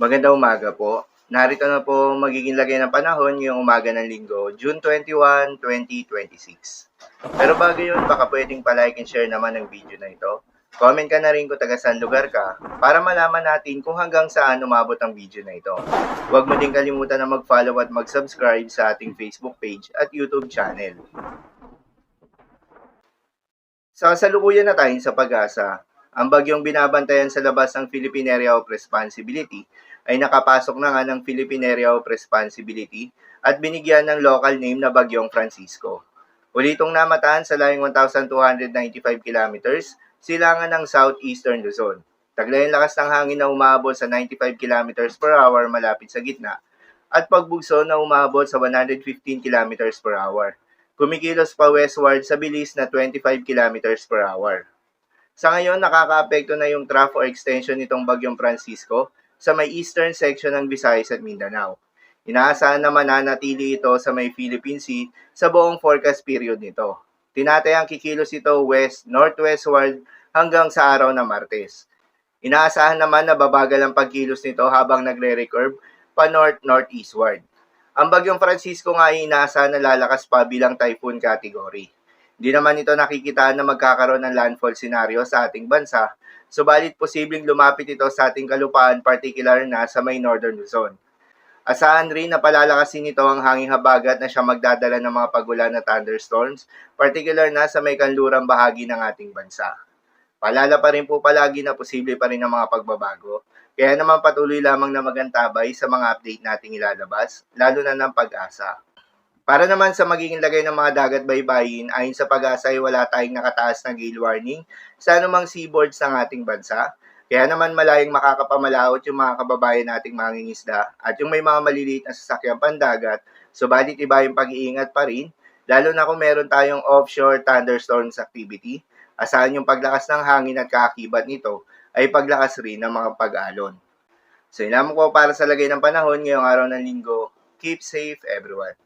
Magandang umaga po. Narito na po magiging lagay ng panahon ngayong umaga ng Linggo, June 21, 2026. Pero bago yun, baka pwedeng palike and share naman ang video na ito. Comment ka na rin kung taga saan lugar ka para malaman natin kung hanggang saan umabot ang video na ito. Huwag mo din kalimutan na mag-follow at mag-subscribe sa ating Facebook page at YouTube channel. Sa kasalukuyan na tayo sa pag-asa, ang bagyong binabantayan sa labas ng Philippine Area of Responsibility ay nakapasok na nga ng Philippine Area of Responsibility at binigyan ng local name na Bagyong Francisco. Ulitong namataan sa layong 1,295 kilometers, silangan ng southeastern Luzon. Taglay ang lakas ng hangin na umabot sa 95 kilometers per hour malapit sa gitna at pagbugso na umabot sa 115 kilometers per hour. Kumikilos pa westward sa bilis na 25 kilometers per hour. Sa ngayon, nakakaapekto na yung trough or extension nitong Bagyong Francisco sa may eastern section ng Visayas at Mindanao. Inaasahan na mananatili ito sa may Philippine Sea sa buong forecast period nito. Tinatayang kikilos ito west-northwestward hanggang sa araw ng Martes. Inaasahan naman na babagal ang pagkilos nito habang nagre-recurve pa north-northeastward. Ang Bagyong Francisco nga ay inaasahan na lalakas pa bilang typhoon category. Hindi naman ito nakikitaan na magkakaroon ng landfall scenario sa ating bansa, subalit posibleng lumapit ito sa ating kalupaan, particular na sa may northern Luzon. Asahan rin na palalakasin nito ang hanging habagat na siya magdadala ng mga pagulan na thunderstorms, particular na sa may kanlurang bahagi ng ating bansa. Paalala pa rin po palagi na posible pa rin ang mga pagbabago, kaya naman patuloy lamang na magantabay sa mga update nating ilalabas, lalo na ng Pag-asa. Para naman sa magiging lagay ng mga dagat baybayin, ayon sa Pag-asa ay wala tayong nakataas na gale warning sa anumang seaboards ng ating bansa. Kaya naman malayong makakapamalaot yung mga kababayan nating mangingisda at yung may mga maliliit na sasakyang pandagat, subalit iba yung pag-iingat pa rin, lalo na kung meron tayong offshore thunderstorms activity. Asahan yung paglakas ng hangin at kaakibat nito ay paglakas rin ng mga pag-alon. So yun lamang po para sa lagay ng panahon ngayong araw ng Linggo. Keep safe everyone.